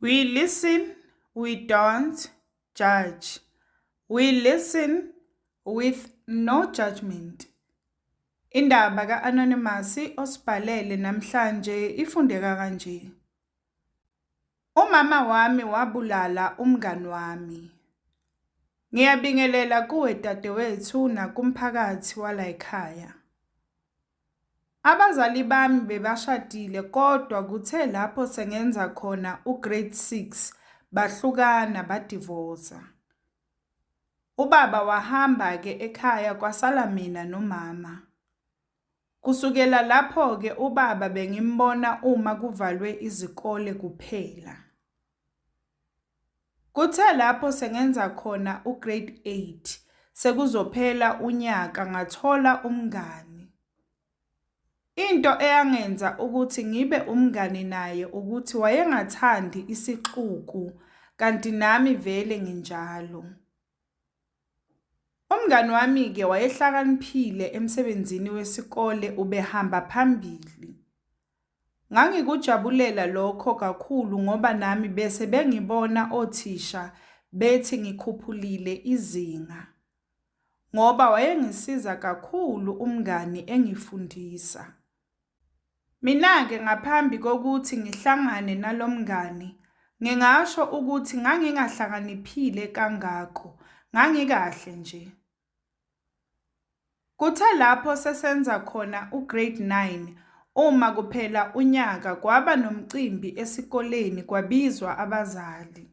We listen, we don't judge. We listen with no judgment. Indaba ka-Anonymous osibhalele namhlanje ifundeka kanje. Umama wami wabulala umngani wami. Ngiyabingelela kuwe dadewethu nakumphakathi wala ekhaya. Abazali bami bebashadile kodwa kuthe lapho sengenza khona ugrade 6 bahlukana badivosa. Ubaba wahamba ke ekhaya kwasala mina nomama. Kusukela lapho ke ubaba bengimbona uma kuvalwe izikole kuphela. Kuthe lapho sengenza khona ugrade 8 sekuzophela unyaka ngathola umngani. Into eyangenza ukuthi ngibe umngani naye ukuthi wayengathandi isixuku kanti nami vele nginjalo. Umngani wami ke wayehlakaniphile emsebenzini wesikole ubehamba phambili. Ngangikujabulela lokho kakhulu ngoba nami bese bengibona othisha bethi ngikhuphulile izinga. Ngoba wayengisiza kakhulu umngani engifundisa. Mina ke ngaphambi kokuthi ngihlangane nalomngani, ngingasho ukuthi ngangingahlakaniphile kangako, ngangikahle nje. Kuthe lapho sesenza khona ugrade 9, uma kuphela unyaka kwaba nomcimbi esikoleni kwabizwa abazali.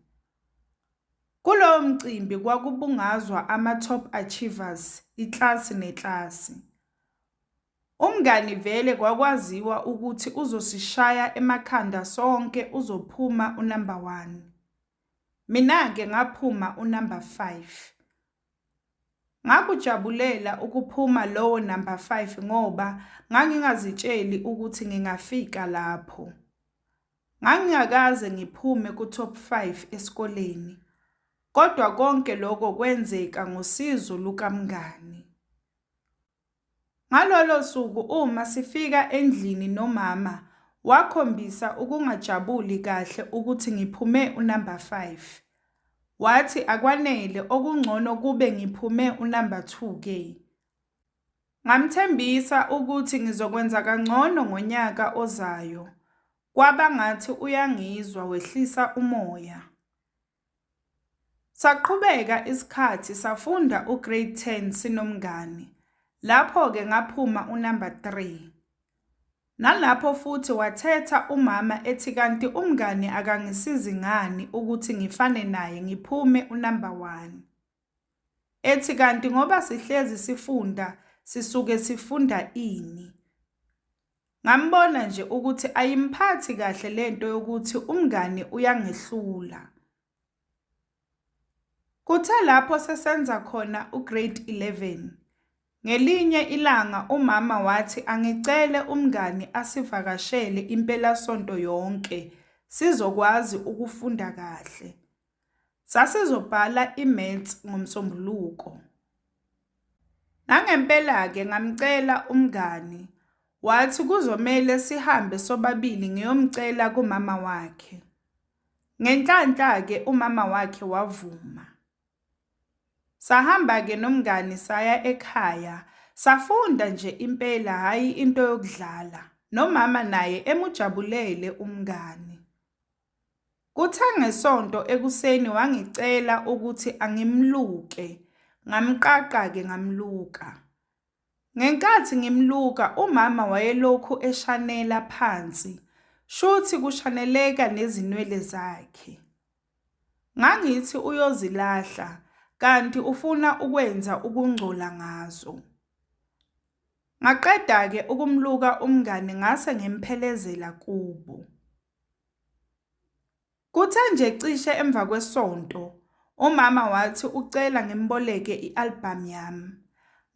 Kulowo mcimbi kwakubungazwa ama-top achievers, iklasi neklasi. Umngani vele kwakwaziwa ukuthi uzosishaya emakhanda sonke uzophuma unumber 1. Mina ke ngaphuma unumber 5. Ngakujabulela ukuphuma lowo number 5 ngoba ngangingazitsheli ukuthi ngingafika lapho. Ngangingakaze ngiphume ku-top 5 esikoleni. Kodwa konke lokho kwenzeka ngosizo lukamngani. Ngalolo suku uma sifika endlini nomama wakhombisa ukungajabuli kahle ukuthi ngiphume unumber 5. Wathi akwanele okungcono kube ngiphume unumber 2 ke. Ngamthembisa ukuthi ngizokwenza kangcono ngonyaka ozayo. Kwaba ngathi uyangizwa wehlisa umoya. Saqhubeka isikhathi safunda ugrade 10 sinomngani. Lapho ke ngaphuma unumber 3. Nalapho futhi wathetha umama ethi kanti umngani akangisizi ngani ukuthi ngifane naye ngiphume unumber 1. Ethi kanti ngoba sihlezi sifunda sisuke sifunda ini. Ngambona nje ukuthi ayimphathi kahle lento yokuthi umngani uyangehlula. Kuthe lapho sesenza khona ugrade 11. Ngelinye ilanga umama wathi angicele umngani asivakashele impelasonto yonke sizokwazi ukufunda kahle. Sasizobhala imaths ngomsombuluko. Nangempela ke ngamcela umngani wathi kuzomela sihambe sobabili ngiyomcela kumama wakhe. Ngenhlanhla ke umama wakhe wavuma. Sahamba ke nomngani saya ekhaya, safunda nje impela hayi into yokudlala. Nomama naye emujabulele umngani. Kuthe ngesonto ekuseni wangicela ukuthi angimluke. Ngamqaqa ke ngamluka. Ngenkathi ngimluka umama wayelokhu eshanela phansi. Shuthi kushaneleka nezinwele zakhe. Ngangithi uyozilahla. Kanti ufuna ukwenza ukungcola ngazo. Ngaqeda ke ukumluka umngani ngase ngemphelezela kubo. Kuthe nje cishe emva kwesonto, umama wathi ucela ngimboleke i-album yami.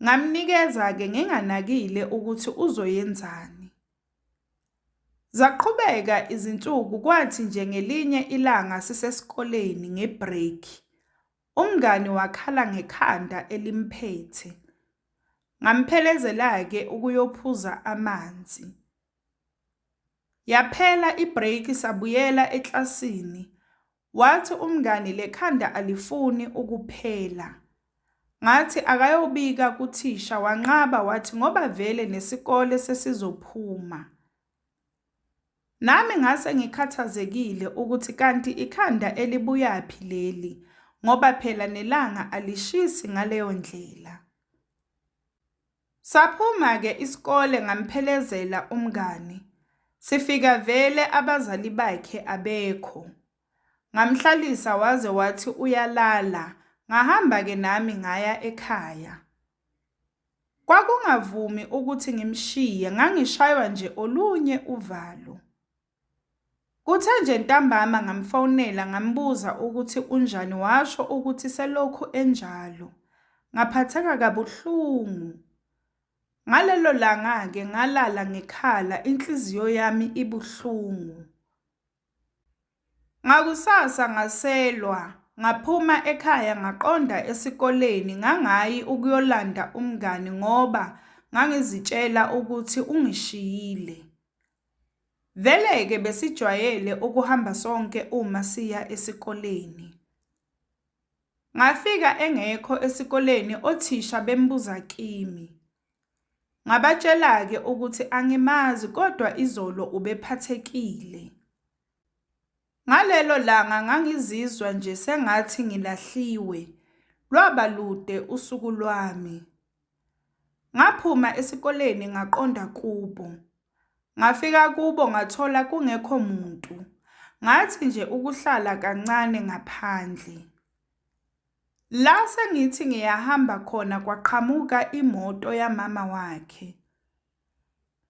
Ngamnikeza ke nginganakile ukuthi uzoyenzani. Zaqhubeka izinsuku kwathi nje ngelinye ilanga sisesikoleni ngebreak. Umngani wakhala ngekhanda elimphethe. Ngamphelezela ke ukuyophuza amanzi. Yaphela ibreak sabuyela eklasini. Wathi umngani lekhanda alifuni ukuphela. Ngathi akayobika kuthisha wanqaba wathi ngoba vele nesikole sesizophuma. Nami ngase ngikhathazekile ukuthi kanti ikhanda elibuyaphi leli ngoba phela nelanga alishisi ngaleyo ndlela. Saphuma-ke isikole ngamphelezela umngani. Sifika vele abazali bakhe abekho. Ngamhlalisa waze wathi uyalala. Ngahamba-ke nami ngaya ekhaya. Kwakungavumi ukuthi ngimshiye, ngangishaywa nje olunye uvalo. Kuthe nje ntambama ngamfonela ngambuza ukuthi unjani, washo ukuthi selokhu enjalo. Ngaphatheka kabuhlungu. Ngalelo langa-ke ngalala ngekhala, inhliziyo yami ibuhlungu. Ngakusasa ngaselwa, ngaphuma ekhaya ngaqonda esikoleni ngangayi ukuyolanda umngani ngoba ngangizitshela ukuthi ungishiyile. Vele-ke besijwayele ukuhamba sonke uma siya esikoleni. Ngafika engekho esikoleni, othisha bembuza kimi. Ngabatshela-ke ukuthi angimazi kodwa izolo ubephathekile. Ngalelo langa ngangizizwa nje sengathi ngilahliwe. Lwaba lude usuku lwami. Ngaphuma esikoleni ngaqonda kubo. Ngafika kubo ngathola kungekho muntu. Ngathi nje ukuhlala kancane ngaphandle. La sengithi ngiyahamba khona kwaqhamuka imoto yamama wakhe.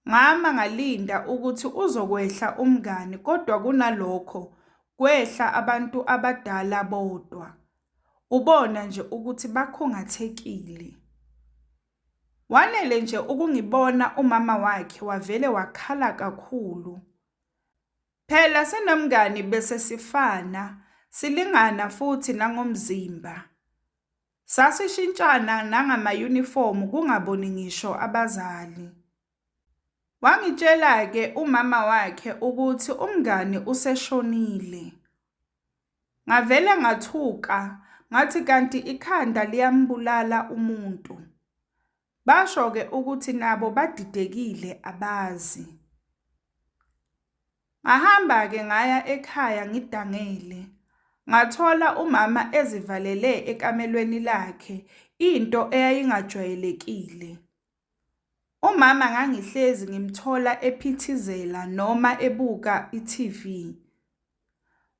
Ngama ngalinda ukuthi uzokwehla umngani kodwa kunalokho kwehla abantu abadala bodwa. Ubona nje ukuthi bakhungathekile. Wanele nje ukungibona umama wakhe wavele wakhala kakhulu. Phela sinomngani bese sifana, silingana futhi nangomzimba. Sasishintshana nangama-uniform kungaboni ngisho abazali. Wangitshela-ke umama wakhe ukuthi umngani useshonile. Ngavele ngathuka, ngathi kanti ikhanda liyambulala umuntu. Basho-ke ukuthi nabo badidekile abazi. Ngahamba-ke ngaya ekhaya ngidangele. Ngathola umama ezivalele ekamelweni lakhe, into eyayingajwayelekile. Umama ngangihlezi ngimthola ephithizela noma ebuka i-TV.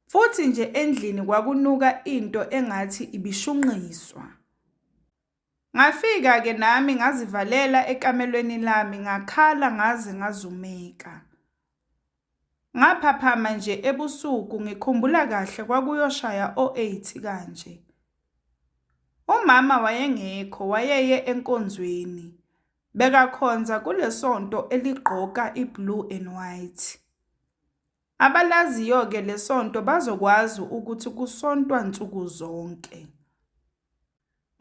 Futhi nje endlini kwakunuka into engathi ibishunqiswa. Ngafika-ke nami ngazivalela ekamelweni lami ngakhala ngaze ngazumeka. Ngaphaphama nje ebusuku ngikhumbula kahle kwakuyoshaya o-8 kanje. Umama wayengekho, wayeye enkonzweni. Bekakhonza kulesonto eligqoka i-blue and white. Abalaziyo-ke lesonto bazokwazi ukuthi kusontwa nsuku zonke.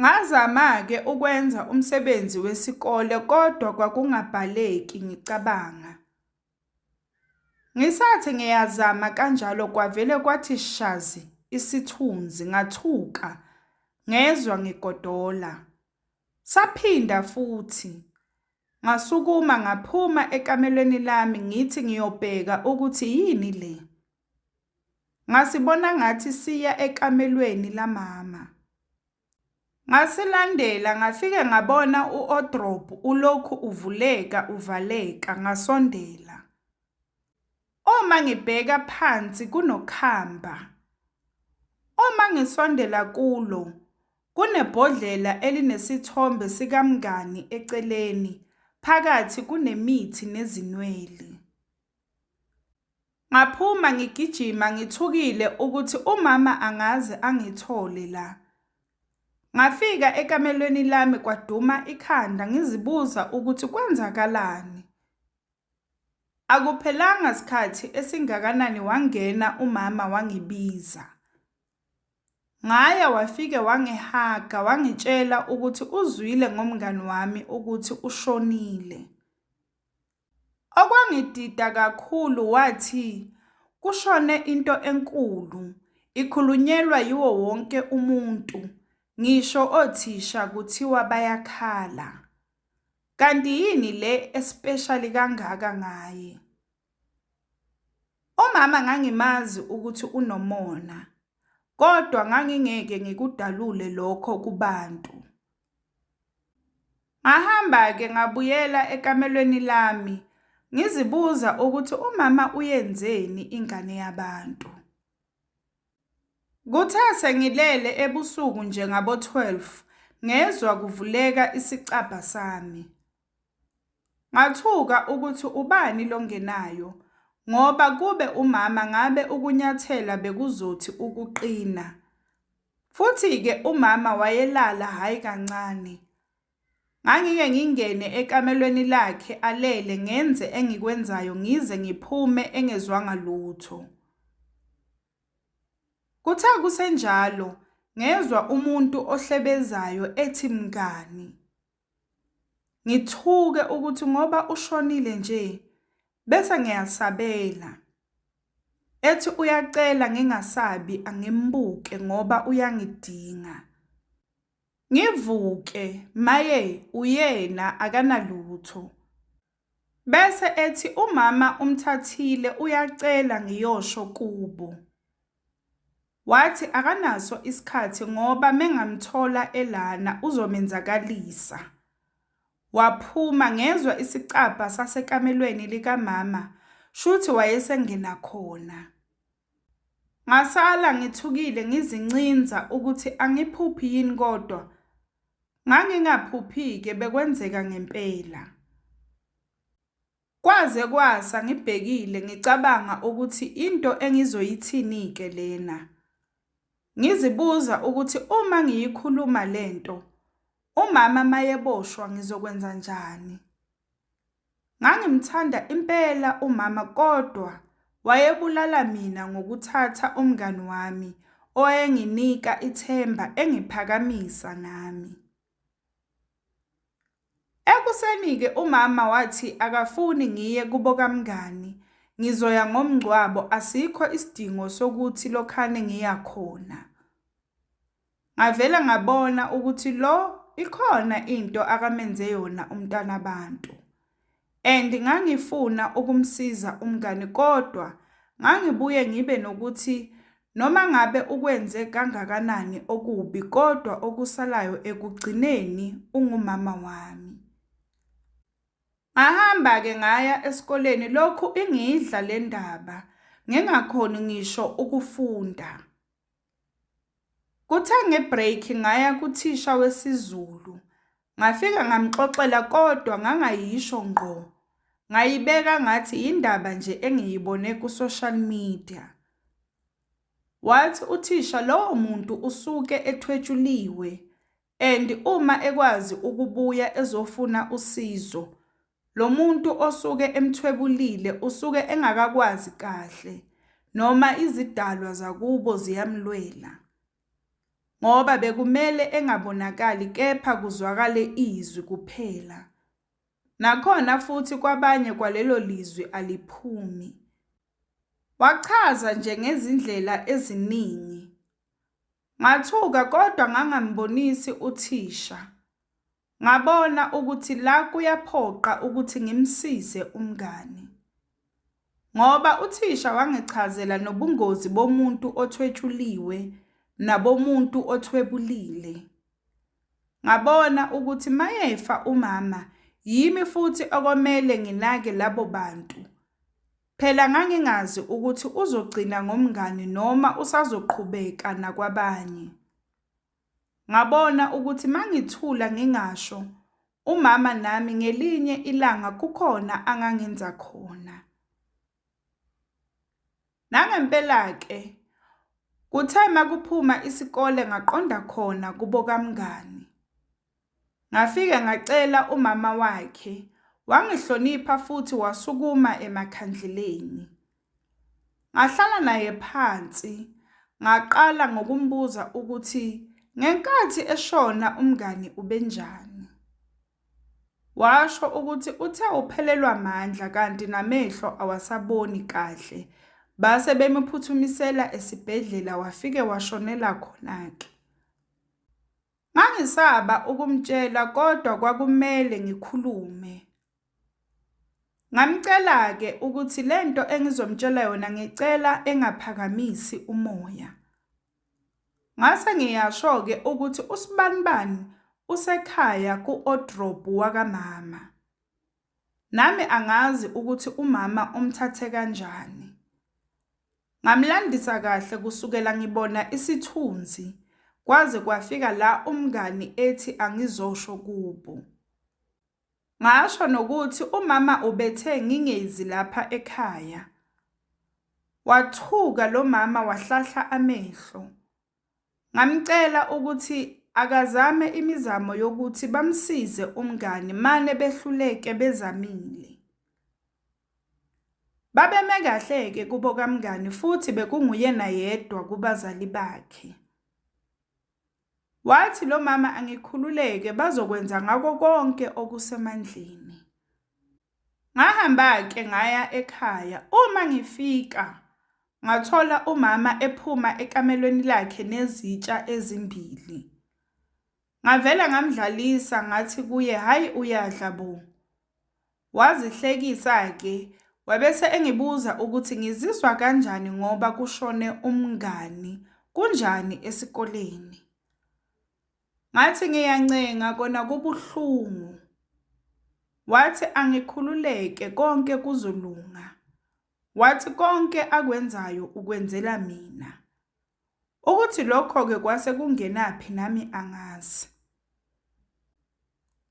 Ngazama-ke ukwenza umsebenzi wesikole kodwa kwakungabhaleki ngicabanga. Ngisathi ngiyazama kanjalo kwavele kwathi shazi isithunzi, ngathuka, ngezwa ngigodola. Saphinda futhi. Ngasukuma ngaphuma ekamelweni lami ngithi ngiyobheka ukuthi yini le. Ngasibona ngathi siya ekamelweni lamama. Ngasilandela ngafike ngabona u-wardrobe ulokhu uvuleka uvaleka, ngasondela. Uma ngibheka phansi kunokhamba. Uma ngisondela kulo, kunebhodlela elinesithombe sikamngani eceleni, phakathi kunemithi nezinwele. Ngaphuma ngigijima ngithukile ukuthi umama angaze angithole la. Ngafika ekamelweni lami kwaduma ikhanda ngizibuza ukuthi kwenzakalani. Akuphelanga sikhathi esingakanani wangena umama wangibiza. Ngaya wafike wangihaga wangitshela ukuthi uzwile ngomngani wami ukuthi ushonile. Okwangidida kakhulu wathi kushone into enkulu, ikhulunyelwa yiwo wonke umuntu, ngisho othisha kuthiwa bayakhala. Kanti yini le especially kangaka ngaye? Umama ngangimazi ukuthi unomona, kodwa ngangingeke ngikudalule lokho kubantu. Ngahamba-ke ngabuyela ekamelweni lami, ngizibuza ukuthi umama uyenzeni ingane yabantu. Kuthe sengilele ebusuku nje ngabo-12, ngezwa kuvuleka isicabha sami. Ngathuka ukuthi ubani lo ngenayo, ngoba kube umama ngabe ukunyathela bekuzothi ukuqina. Futhi-ke umama wayelala hayi kancane. Ngangike ngingene ekamelweni lakhe alele ngenze engikwenzayo ngize ngiphume engezwanga lutho. Kuthe kusenjalo, ngezwa umuntu ohlebezayo ethi mngani. Ngithuke ukuthi ngoba ushonile nje, bese ngiyasabela. Ethi uyacela ngingasabi angimbuke ngoba uyangidinga. Ngivuke, maye uyena akanalutho. Bese ethi umama umthathile uyacela ngiyosho kubo. Wathi akanaso isikhathi ngoba mengamthola elana uzomenzakalisa. Waphuma ngezwa isicabha sasekamelweni likamama, shuthi wayesengena khona. Ngasala ngithukile ngizincinza ukuthi angiphuphi yini, kodwa ngangingaphuphi-ke bekwenzeka ngempela. Kwaze kwasa ngibhekile ngicabanga ukuthi into engizoyithini-ke lena. Ngizibuza ukuthi uma ngiyikhuluma lento, umama mayeboshwa ngizokwenza njani? Ngangimthanda impela umama, kodwa wayebulala mina ngokuthatha umngani wami oyenginika ithemba engiphakamisa nami. Ekuseni-ke umama wathi akafuni ngiye kubo kamngani, ngizoya ngomngcwabo, asikho isidingo sokuthi lokhane ngiya khona. Ngavela ngabona ukuthi lo ikhona into akamenze yona umntana abantu. And ngangifuna ukumsiza umngani, kodwa ngangibuye ngibe nokuthi noma ngabe ukwenze kangakanani okubi, kodwa okusalayo ekugcineni ungumama wami. Ngahamba-ke ngaya esikoleni lokhu ingidla le ndaba, ngingakhoni ngisho ukufunda. Kuthe ngebreak ngaya kuthisha wesiZulu. Ngafika ngamxoxela, kodwa ngangayisho ngqo. Ngayibeka ngathi indaba nje engiyibone ku-social media. Wathi uthisha lowo muntu usuke ethwetshuliwe, and uma ekwazi ukubuya ezofuna usizo, lo muntu osuke emthwebulile usuke engakakwazi kahle, noma izidalwa zakubo ziyamlwela. Ngoba bekumele engabonakali, kepha kuzwakale izwi kuphela. Nakhona futhi kwabanye kwalelo lizwi aliphumi. Wachaza nje ngezindlela eziningi. Ngathuka kodwa ngangambonisi uthisha. Ngabona ukuthi la kuyaphoqa ukuthi ngimsize umngani. Ngoba uthisha wangichazela nobungozi bomuntu othwetshuliwe nabomuntu othwebulile. Ngabona ukuthi mayefa umama, yimi futhi okomele nginake labo bantu. Phela ngangingazi ukuthi uzogcina ngomngani noma usazoqhubeka nakwabanye. Ngabona ukuthi mangithula ngingasho, umama nami ngelinye ilanga kukhona angangenza khona. Nangempela-ke, kuthe makuphuma isikole ngaqonda khona kubo kamngani. Ngafika ngacela umama wakhe, wangihlonipha futhi wasukuma emakhandleleni. Ngahlala naye phansi, ngaqala ngokumbuza ukuthi ngenkathi eshona umngani ubenjani. Washo ukuthi uthe uphelelwa amandla kanti namehlo awasaboni kahle, base bemphuthumisela esibhedlela wafike washonela khona-ke. Ngangisaba ukumtshela kodwa kwakumele ngikhulume. Ngamcela-ke ukuthi lento engizomtshela yona ngicela engaphakamisi umoya. Ngase ngiyasho-ke ukuthi usibanibani usekhaya ku-wardrobe wakamama. Nami angazi ukuthi umama umthathe kanjani. Ngamlandisa kahle kusukela ngibona isithunzi kwaze kwafika la umngani ethi angizosho kubo. Ngasho nokuthi umama ubethe ngingezi lapha ekhaya. Wathuka lo mama wahlahla amehlo. Ngamcela ukuthi akazame imizamo yokuthi bamsize umngani mane behluleke bezamile. Babeme kahle-ke kubo kamngani futhi bekunguyena yedwa kubazali bakhe. Wathi lo mama angikhululeke bazokwenza ngako konke okusemandleni. Ngahamba-ke ngaya ekhaya. Uma ngifika ngathola umama ephuma ekamelweni lakhe nezitsha ezimbili. Ngavela ngamdlalisa ngathi kuye hayi uyadla bo. Wazihlekisa-ke wabese engibuza ukuthi ngizizwa kanjani ngoba kushone umngani kunjani esikoleni. Ngathi ngiyancenga kona kubuhlungu. Wathi angikhululeke konke kuzolunga. Wathi konke akwenzayo ukwenzela mina. Ukuthi lokho-ke kwase kungenaphi nami angazi.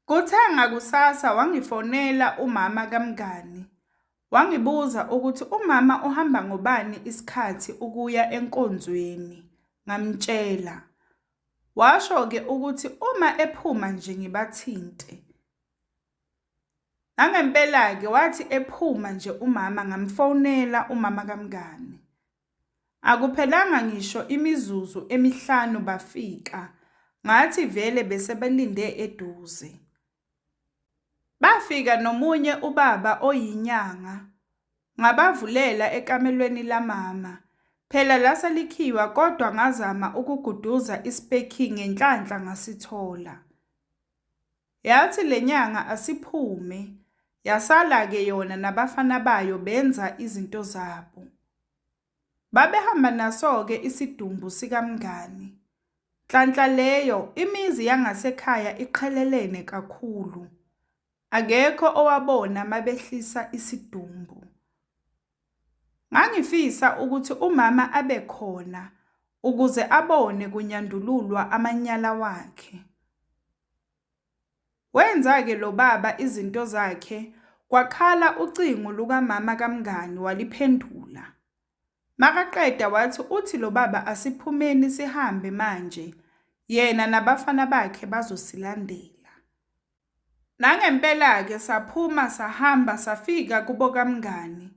Kuthe ngakusasa wangifonela umama kamngani. Wangibuza ukuthi umama uhamba ngobani isikhathi ukuya enkonzweni. Ngamtshela. Washo-ke ukuthi uma ephuma nje ngibathinte. Nangempela-ke wathi ephuma nje umama ngamfonela umama kamngani. Akuphelanga ngisho imizuzu emihlanu bafika. Ngathi vele bese belinde eduze. Bafika nomunye ubaba oyinyanga. Ngabavulela ekamelweni lamama. Phela laselikhiwa kodwa ngazama ukuguduza ispeki ngenhlanhla ngasithola. Yathi lenyanga asiphume. Yasala-ke yona nabafana bayo benza izinto zabo. Babehamba naso-ke isidumbu sikamngani. Nhlanhla leyo imizi yangasekhaya iqhelelene kakhulu. Akekho owabona mabehlisa isidumbu. Ngangifisa ukuthi umama abe khona ukuze abone kunyandululwa amanyala wakhe. Wenza-ke lo baba izinto zakhe kwakhala ucingo lukamama kamngani waliphendula. Makaqeda wathi uthi lo baba asiphumeni sihambe manje yena nabafana bakhe bazosilandela. Nangempela-ke saphuma sahamba safika kubo kamngani.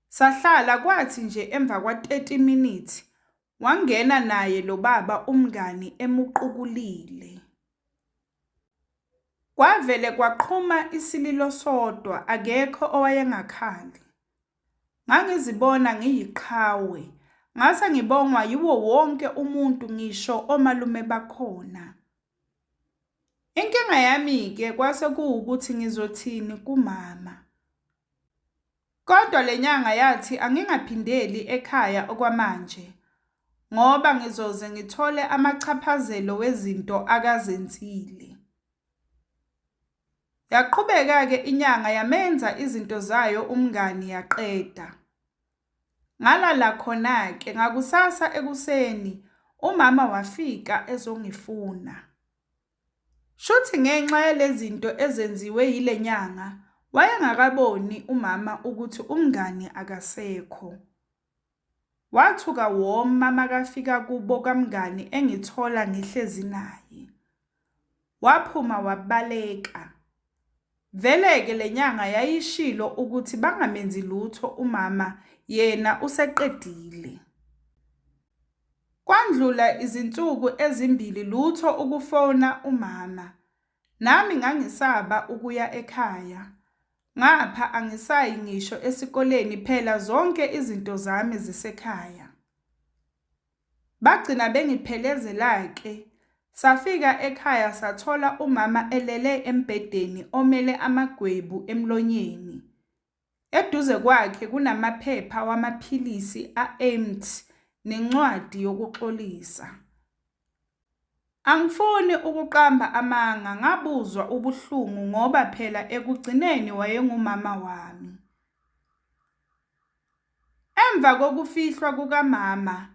Sahlala kwathi nje emva kwa30 minutes wangena naye lo baba umngani emuqukulile. Kwavele kwaqhuma isililo sodwa akekho owayengakhali. Ngangizibona ngiyiqhawe. Ngase ngibongwa yiwo wonke umuntu ngisho omalume bakhona. Inkinga yami-ke kwase kuwukuthi ngizothini kumama. Kodwa lenyanga yathi angingaphindeli ekhaya okwamanje ngoba ngizoze ngithole amachaphazelo wezinto akazenzile. Yaqhubeka-ke inyanga yamenza izinto zayo umngani yaqeda. Ngalala khona-ke ngakusasa ekuseni umama wafika ezongifuna. Shuthi ngenxa yalezinto ezenziwe yile nyanga wayengakaboni umama ukuthi umngani akasekho. Wathuka woma makafika kubo kamngani engithola ngihlezi naye. Waphuma wabaleka. Vele-ke lenyanga yayishilo ukuthi bangamenzi lutho umama yena useqedile. Kwandlula izinsuku ezimbili lutho ukufona umama. Nami ngangisaba ukuya ekhaya. Ngapha angisayi ngisho esikoleni phela zonke izinto zami zisekhaya. Bagcina bengiphelezela-ke. Safika ekhaya sathola umama elele embhedeni omele amagwebu emlonyeni. Eduze kwakhe kunamaphepha wamaphilisi a-EMT nencwadi yokuxolisa. Angifuni ukuqamba amanga, ngabuzwa ubuhlungu ngoba phela ekugcineni wayengumama wami. Emva kokufihlwa kukamama,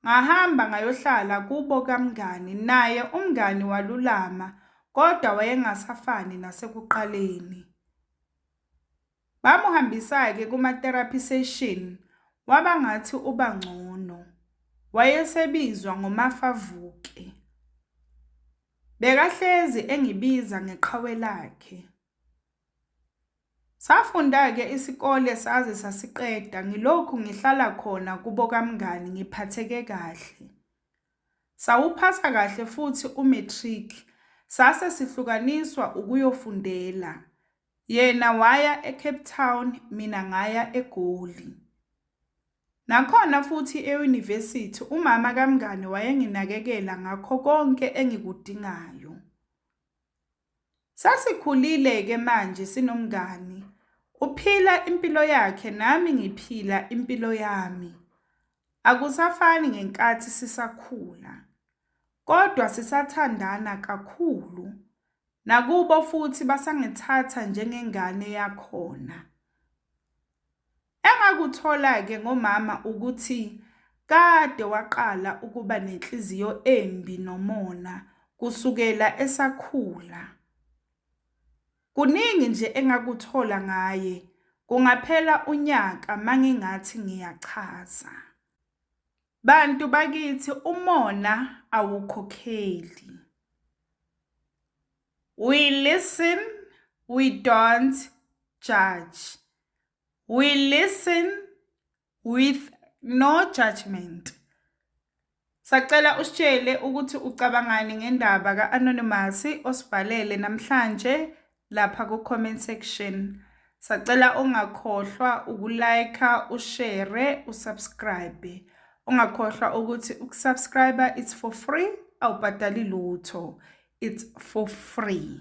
ngahamba ngayohlala kubo kamngani, naye umngani walulama kodwa wayengasafani nasekuqaleni. Bamuhambisa-ke kuma-therapy session, waba ngathi uba ngcono. Wayesebizwa ngoMafavuke. Bekahlezi engibiza ngeqhawe lakhe. Safunda-ke isikole saze sasiqeda, ngilokhu ngihlala khona kubo kamngani ngiphatheke kahle. Sawuphatha kahle futhi umatric, sase sihlukaniswa ukuyofundela. Yena waya eCape Town, mina ngaya eGoli. Nakhona futhi e-university umama kamngani wayenginakekela ngakho konke engikudingayo. Sasikhulile-ke manje sinomngani. Uphila impilo yakhe nami ngiphila impilo yami. Akusafani ngenkathi sisakhula. Kodwa sisathandana kakhulu. Nakubo futhi basangithatha njengengane yakhona. Engakuthola-ke ngomama ukuthi kade waqala ukuba nenhliziyo embi nomona kusukela esakhula. Kuningi nje engakuthola ngaye, kungaphela unyaka mangingathi ngiyachaza. Bantu bakithi, umona awukhokheli. We listen, we don't judge. We listen with no judgment. Sacela usitshele ukuthi ucabangani ngendaba ka-Anonymous osibhalele namhlanje lapha ku-comment section. Sacela ungakhohlwa ukulike, ushare, usubscribe. Ungakhohlwa ukuthi ukusubscribe it's for free, awubhadali lutho. It's for free.